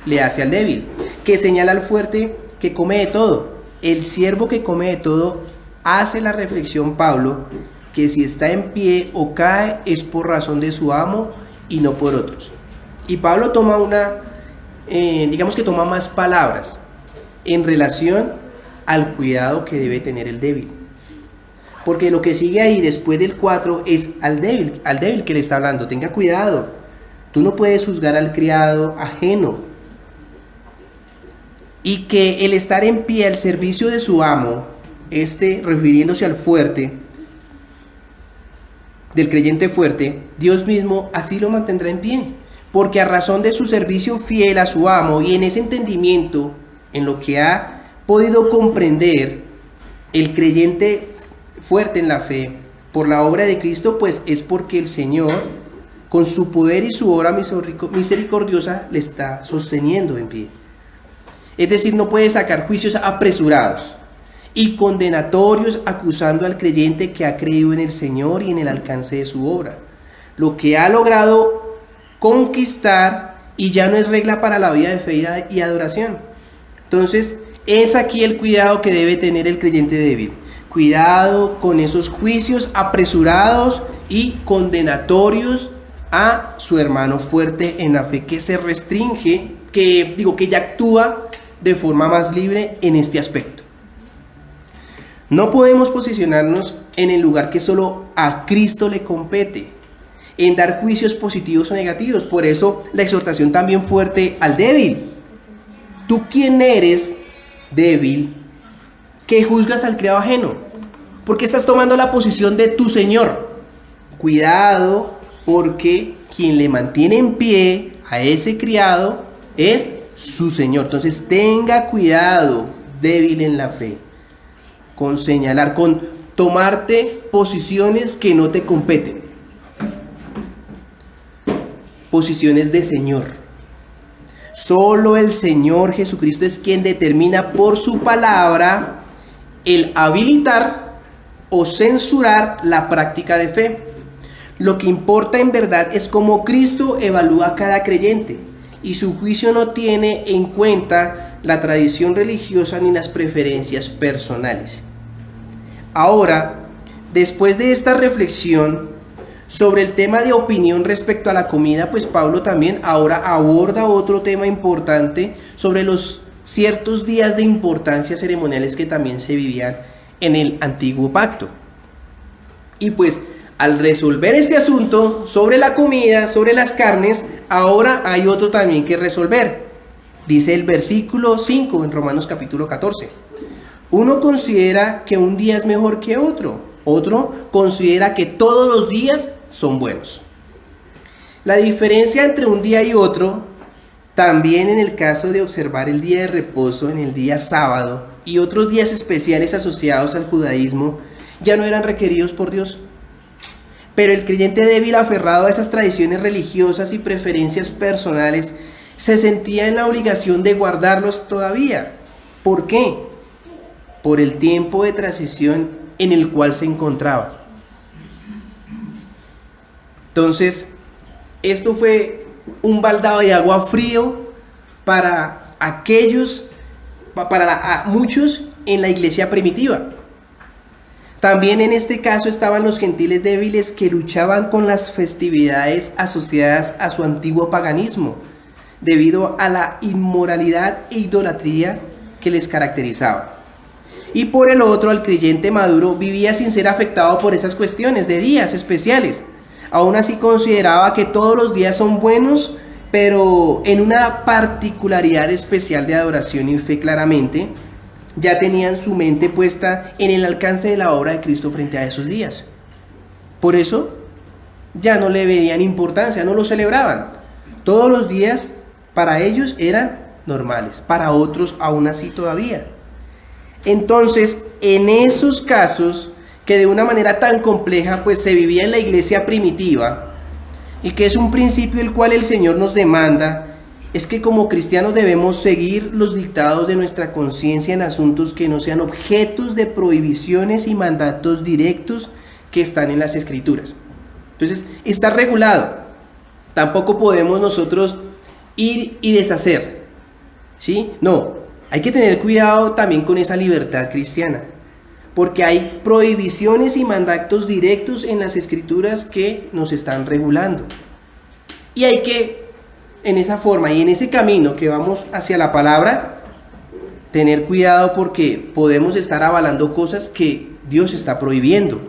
le hace al débil, que señala al fuerte que come de todo. El siervo que come de todo, hace la reflexión Pablo, que si está en pie o cae es por razón de su amo y no por otros. Y Pablo toma toma más palabras en relación al cuidado que debe tener el débil. Porque lo que sigue ahí después del 4 es al débil que le está hablando. Tenga cuidado, tú no puedes juzgar al criado ajeno. Y que el estar en pie al servicio de su amo, refiriéndose al fuerte, del creyente fuerte, Dios mismo así lo mantendrá en pie, porque a razón de su servicio fiel a su amo y en ese entendimiento, en lo que ha podido comprender, el creyente fuerte en la fe por la obra de Cristo, pues es porque el Señor, con su poder y su obra misericordiosa, le está sosteniendo en pie. Es decir, no puede sacar juicios apresurados y condenatorios acusando al creyente que ha creído en el Señor y en el alcance de su obra, lo que ha logrado conquistar, y ya no es regla para la vida de fe y adoración. Entonces, es aquí el cuidado que debe tener el creyente débil. Cuidado con esos juicios apresurados y condenatorios a su hermano fuerte en la fe, que se restringe, que ya actúa de forma más libre en este aspecto. No podemos posicionarnos en el lugar que solo a Cristo le compete, en dar juicios positivos o negativos. Por eso la exhortación también fuerte al débil. ¿Tú quién eres, débil, que juzgas al criado ajeno? Porque estás tomando la posición de tu Señor. Cuidado, porque quien le mantiene en pie a ese criado es su Señor. Entonces tenga cuidado, débil en la fe, con señalar, con tomarte posiciones que no te competen. Posiciones de Señor. Solo el Señor Jesucristo es quien determina por su palabra el habilitar o censurar la práctica de fe. Lo que importa en verdad es cómo Cristo evalúa a cada creyente, y su juicio no tiene en cuenta la tradición religiosa ni las preferencias personales. Ahora, después de esta reflexión sobre el tema de opinión respecto a la comida, pues Pablo también ahora aborda otro tema importante sobre los ciertos días de importancia ceremoniales que también se vivían en el antiguo pacto. Y pues al resolver este asunto sobre la comida, sobre las carnes, ahora hay otro también que resolver. Dice el versículo 5 en Romanos capítulo 14. Uno considera que un día es mejor que otro. Otro considera que todos los días son buenos. La diferencia entre un día y otro, también en el caso de observar el día de reposo en el día sábado y otros días especiales asociados al judaísmo, ya no eran requeridos por Dios. Pero el creyente débil, aferrado a esas tradiciones religiosas y preferencias personales, se sentía en la obligación de guardarlos todavía. ¿Por qué? Por el tiempo de transición en el cual se encontraba. Entonces, esto fue un baldado de agua frío para muchos en la iglesia primitiva. También en este caso estaban los gentiles débiles que luchaban con las festividades asociadas a su antiguo paganismo, debido a la inmoralidad e idolatría que les caracterizaba. Y por el otro, el creyente maduro vivía sin ser afectado por esas cuestiones de días especiales. Aún así consideraba que todos los días son buenos, pero en una particularidad especial de adoración y fe claramente, ya tenían su mente puesta en el alcance de la obra de Cristo frente a esos días. Por eso, ya no le veían importancia, no lo celebraban. Todos los días para ellos eran normales, para otros aún así todavía. Entonces, en esos casos que de una manera tan compleja pues se vivía en la iglesia primitiva, y que es un principio el cual el Señor nos demanda, es que como cristianos debemos seguir los dictados de nuestra conciencia en asuntos que no sean objetos de prohibiciones y mandatos directos que están en las Escrituras. Entonces, está regulado. Tampoco podemos nosotros ir y deshacer, ¿sí? No. Hay que tener cuidado también con esa libertad cristiana, porque hay prohibiciones y mandatos directos en las Escrituras que nos están regulando. Y hay que, en esa forma y en ese camino que vamos hacia la palabra, tener cuidado porque podemos estar avalando cosas que Dios está prohibiendo.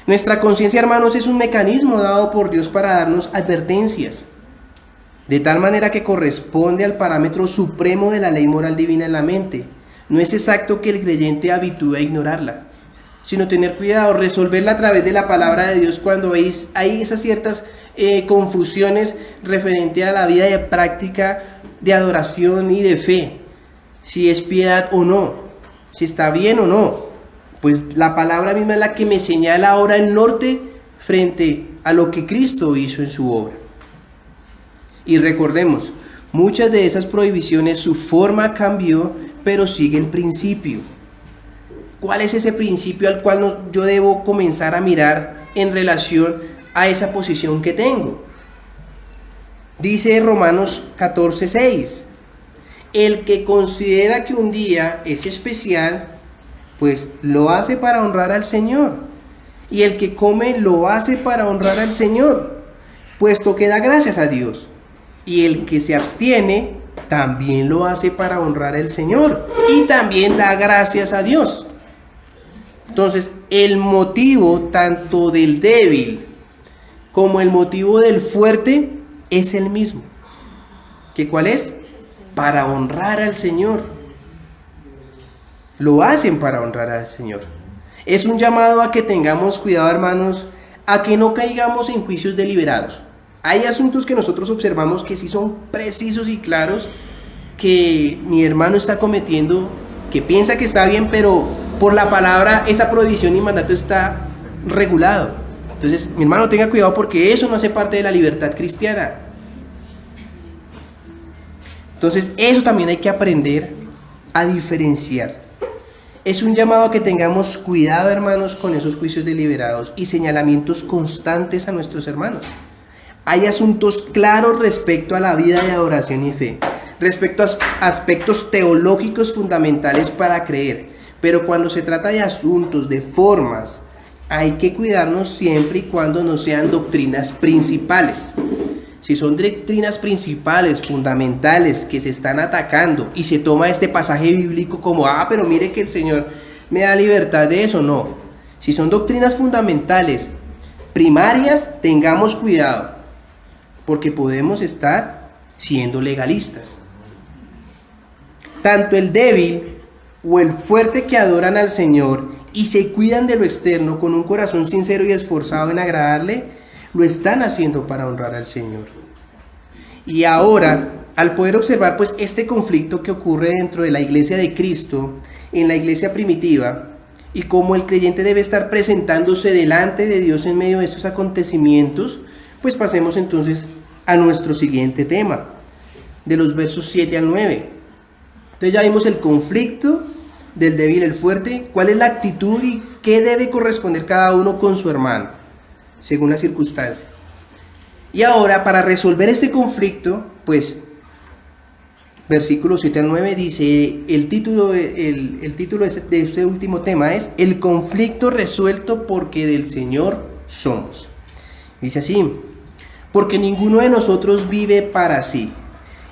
Nuestra conciencia, hermanos, es un mecanismo dado por Dios para darnos advertencias, de tal manera que corresponde al parámetro supremo de la ley moral divina en la mente. No es exacto que el creyente habitúe a ignorarla, sino tener cuidado, resolverla a través de la palabra de Dios cuando hay esas ciertas confusiones referente a la vida de práctica de adoración y de fe, si es piedad o no, si está bien o no. Pues la palabra misma es la que me señala ahora el norte frente a lo que Cristo hizo en su obra. Y recordemos, muchas de esas prohibiciones, su forma cambió, pero sigue el principio. ¿Cuál es ese principio al cual yo debo comenzar a mirar en relación a esa posición que tengo? Dice Romanos 14:6, el que considera que un día es especial, pues lo hace para honrar al Señor. Y el que come lo hace para honrar al Señor, puesto que da gracias a Dios. Y el que se abstiene también lo hace para honrar al Señor y también da gracias a Dios. Entonces, el motivo tanto del débil como el motivo del fuerte es el mismo. ¿Qué cuál es? Para honrar al Señor. Lo hacen para honrar al Señor. Es un llamado a que tengamos cuidado, hermanos, a que no caigamos en juicios deliberados. Hay asuntos que nosotros observamos que sí son precisos y claros, que mi hermano está cometiendo, que piensa que está bien, pero por la palabra esa prohibición y mandato está regulado. Entonces, mi hermano, tenga cuidado porque eso no hace parte de la libertad cristiana. Entonces, eso también hay que aprender a diferenciar. Es un llamado a que tengamos cuidado, hermanos, con esos juicios deliberados y señalamientos constantes a nuestros hermanos. Hay asuntos claros respecto a la vida de adoración y fe, respecto a aspectos teológicos fundamentales para creer, pero cuando se trata de asuntos, de formas, hay que cuidarnos siempre y cuando no sean doctrinas principales. Si son doctrinas principales, fundamentales, que se están atacando y se toma este pasaje bíblico como, pero mire que el Señor me da libertad de eso, no. Si son doctrinas fundamentales, primarias, tengamos cuidado, porque podemos estar siendo legalistas. Tanto el débil o el fuerte que adoran al Señor y se cuidan de lo externo con un corazón sincero y esforzado en agradarle, lo están haciendo para honrar al Señor. Y ahora, al poder observar pues este conflicto que ocurre dentro de la iglesia de Cristo, en la iglesia primitiva, y cómo el creyente debe estar presentándose delante de Dios en medio de estos acontecimientos, pues pasemos entonces a nuestro siguiente tema, de los versos 7 al 9. Entonces ya vimos el conflicto del débil y el fuerte, cuál es la actitud y qué debe corresponder cada uno con su hermano, según la circunstancia. Y ahora, para resolver este conflicto, pues, versículos 7 al 9 dice, el título de este último tema es, el conflicto resuelto porque del Señor somos. Dice así, porque ninguno de nosotros vive para sí,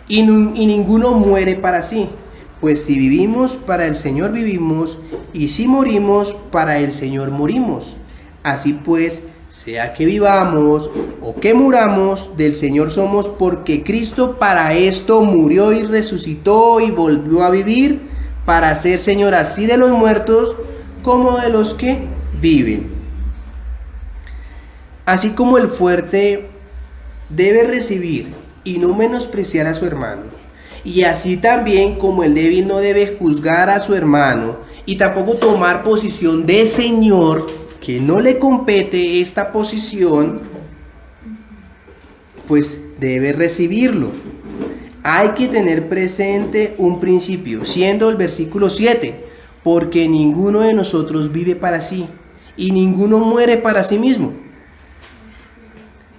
y ninguno muere para sí. Pues si vivimos, para el Señor vivimos, y si morimos, para el Señor morimos. Así pues, sea que vivamos o que muramos, del Señor somos, porque Cristo para esto murió y resucitó y volvió a vivir, para ser Señor así de los muertos como de los que viven. Así como el fuerte debe recibir y no menospreciar a su hermano, y así también como el débil no debe juzgar a su hermano y tampoco tomar posición de señor, que no le compete esta posición, pues debe recibirlo. Hay que tener presente un principio, siendo el versículo 7, porque ninguno de nosotros vive para sí y ninguno muere para sí mismo.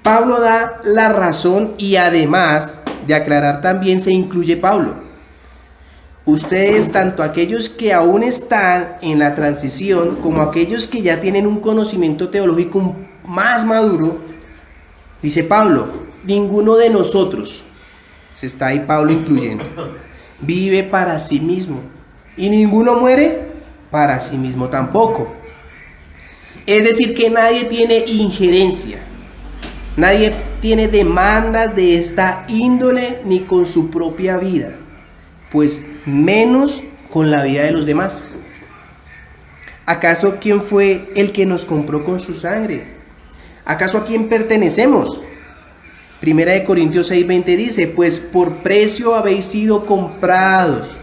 Pablo da la razón y además de aclarar también se incluye Pablo. Ustedes, tanto aquellos que aún están en la transición como aquellos que ya tienen un conocimiento teológico más maduro, dice Pablo, ninguno de nosotros, se está ahí Pablo incluyendo, vive para sí mismo y ninguno muere para sí mismo tampoco. Es decir, que nadie tiene injerencia, nadie tiene demandas de esta índole ni con su propia vida, pues menos con la vida de los demás. ¿Acaso quién fue el que nos compró con su sangre? ¿Acaso a quién pertenecemos? Primera de Corintios 6:20 dice, pues por precio habéis sido comprados.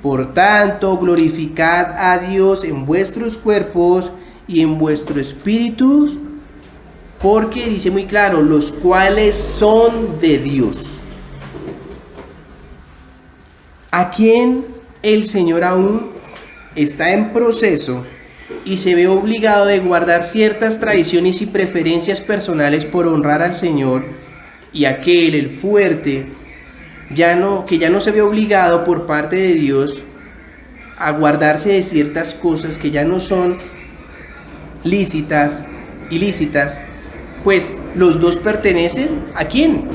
Por tanto, glorificad a Dios en vuestros cuerpos y en vuestro espíritu, porque dice muy claro, los cuales son de Dios. ¿A quién el Señor aún está en proceso y se ve obligado de guardar ciertas tradiciones y preferencias personales por honrar al Señor, y aquel, el fuerte, que ya no se ve obligado por parte de Dios a guardarse de ciertas cosas que ya no son ilícitas, pues los dos pertenecen ¿a quién?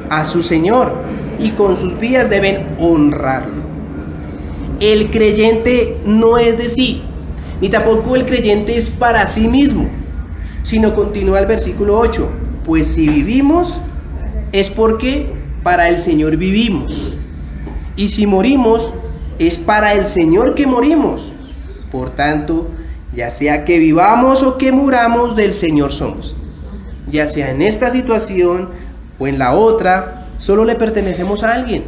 A su Señor, y con sus vidas deben honrarlo. El creyente no es de sí, ni tampoco el creyente es para sí mismo, sino continúa el versículo 8, pues si vivimos es porque para el Señor vivimos, y si morimos es para el Señor que morimos. Por tanto, ya sea que vivamos o que muramos, del Señor somos. Ya sea en esta situación o en la otra, solo le pertenecemos a alguien.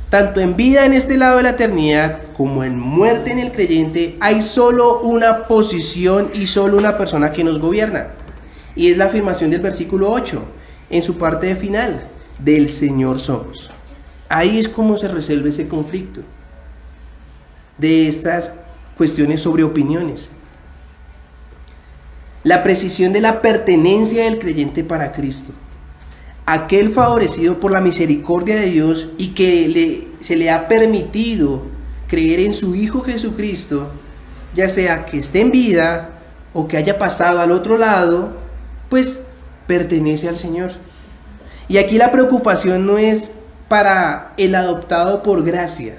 Tanto en vida en este lado de la eternidad como en muerte en el creyente, hay solo una posición y solo una persona que nos gobierna. Y es la afirmación del versículo 8, en su parte final, del Señor somos. Ahí es como se resuelve ese conflicto de estas cuestiones sobre opiniones. La precisión de la pertenencia del creyente para Cristo. Aquel favorecido por la misericordia de Dios y que se le ha permitido creer en su Hijo Jesucristo, ya sea que esté en vida o que haya pasado al otro lado, pues pertenece al Señor. Y aquí la preocupación no es para el adoptado por gracia,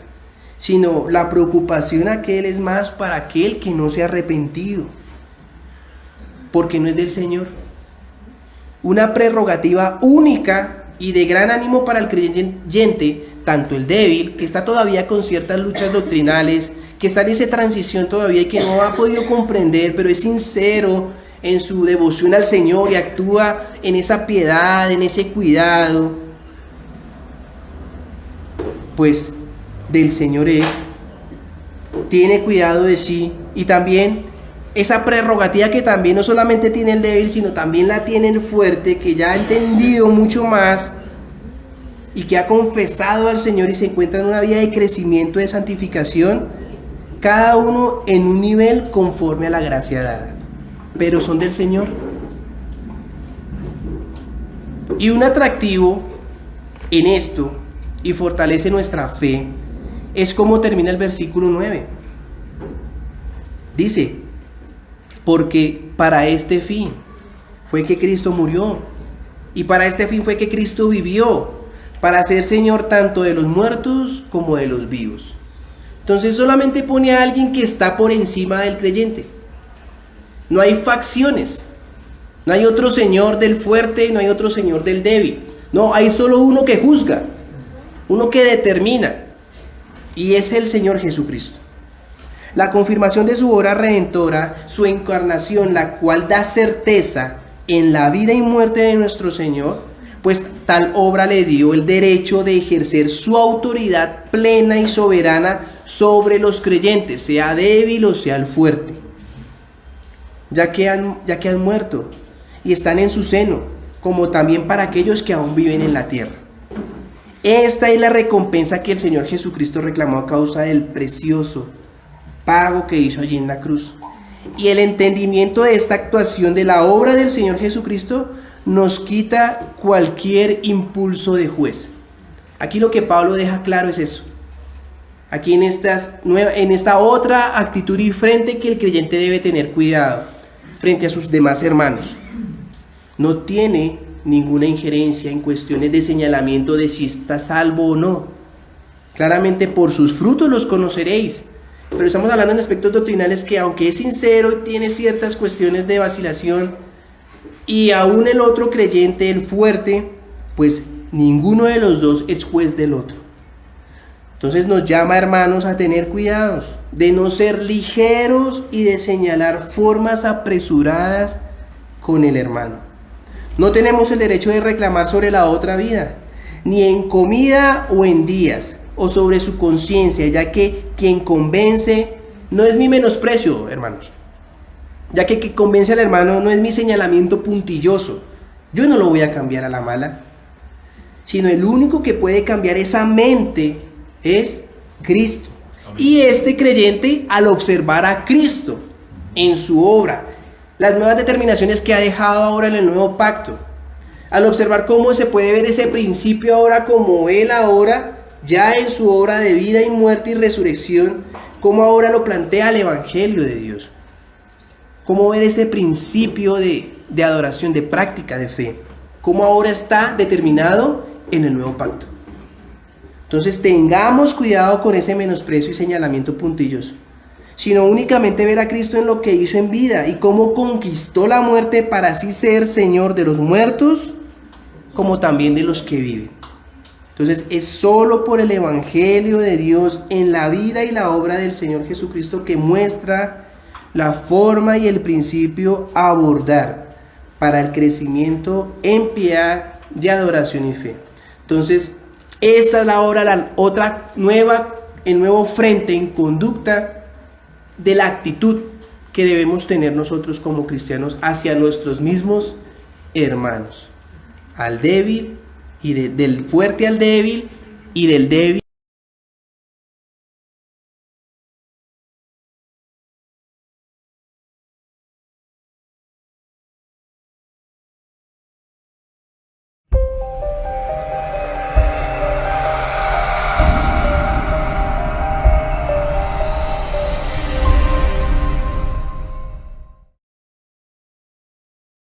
sino la preocupación aquel es más para aquel que no se ha arrepentido, porque no es del Señor. Una prerrogativa única y de gran ánimo para el creyente, tanto el débil, que está todavía con ciertas luchas doctrinales, que está en esa transición todavía y que no ha podido comprender, pero es sincero en su devoción al Señor y actúa en esa piedad, en ese cuidado, pues del Señor es, tiene cuidado de sí, y también esa prerrogativa que también no solamente tiene el débil, sino también la tiene el fuerte, que ya ha entendido mucho más y que ha confesado al Señor y se encuentra en una vida de crecimiento, de santificación, cada uno en un nivel conforme a la gracia dada, pero son del Señor. Y un atractivo en esto, y fortalece nuestra fe, es como termina el versículo 9. Dice, porque para este fin fue que Cristo murió, y para este fin fue que Cristo vivió, para ser Señor tanto de los muertos como de los vivos. Entonces solamente pone a alguien que está por encima del creyente. No hay facciones, no hay otro Señor del fuerte, no hay otro Señor del débil. No, hay solo uno que juzga, uno que determina, y es el Señor Jesucristo. La confirmación de su obra redentora, su encarnación, la cual da certeza en la vida y muerte de nuestro Señor, pues tal obra le dio el derecho de ejercer su autoridad plena y soberana sobre los creyentes, sea débil o sea el fuerte, ya que han muerto y están en su seno, como también para aquellos que aún viven en la tierra. Esta es la recompensa que el Señor Jesucristo reclamó a causa del precioso pago que hizo allí en la cruz. Y el entendimiento de esta actuación de la obra del Señor Jesucristo nos quita cualquier impulso de juez. Aquí lo que Pablo deja claro es eso. Aquí en esta otra actitud y frente que el creyente debe tener cuidado frente a sus demás hermanos. No tiene ninguna injerencia en cuestiones de señalamiento de si está salvo o no. Claramente por sus frutos los conoceréis. Pero estamos hablando en aspectos doctrinales que, aunque es sincero, tiene ciertas cuestiones de vacilación, y aún el otro creyente, el fuerte, pues ninguno de los dos es juez del otro. Entonces nos llama, hermanos, a tener cuidados, de no ser ligeros y de señalar formas apresuradas con el hermano. No tenemos el derecho de reclamar sobre la otra vida, ni en comida o en días, o sobre su conciencia, ya que quien convence no es mi menosprecio, hermanos. Ya que quien convence al hermano no es mi señalamiento puntilloso. Yo no lo voy a cambiar a la mala, sino el único que puede cambiar esa mente es Cristo. Y este creyente, al observar a Cristo en su obra, las nuevas determinaciones que ha dejado ahora en el nuevo pacto, al observar cómo se puede ver ese principio ahora como Él ahora, ya en su obra de vida y muerte y resurrección, cómo ahora lo plantea el Evangelio de Dios. Cómo ver ese principio de adoración, de práctica de fe, cómo ahora está determinado en el nuevo pacto. Entonces tengamos cuidado con ese menosprecio y señalamiento puntilloso, sino únicamente ver a Cristo en lo que hizo en vida y cómo conquistó la muerte para así ser Señor de los muertos como también de los que viven. Entonces es solo por el Evangelio de Dios en la vida y la obra del Señor Jesucristo que muestra la forma y el principio a abordar para el crecimiento en piedad, de adoración y fe. Entonces esta es ahora la otra el nuevo frente en conducta de la actitud que debemos tener nosotros como cristianos hacia nuestros mismos hermanos, al débil y del fuerte al débil y del débil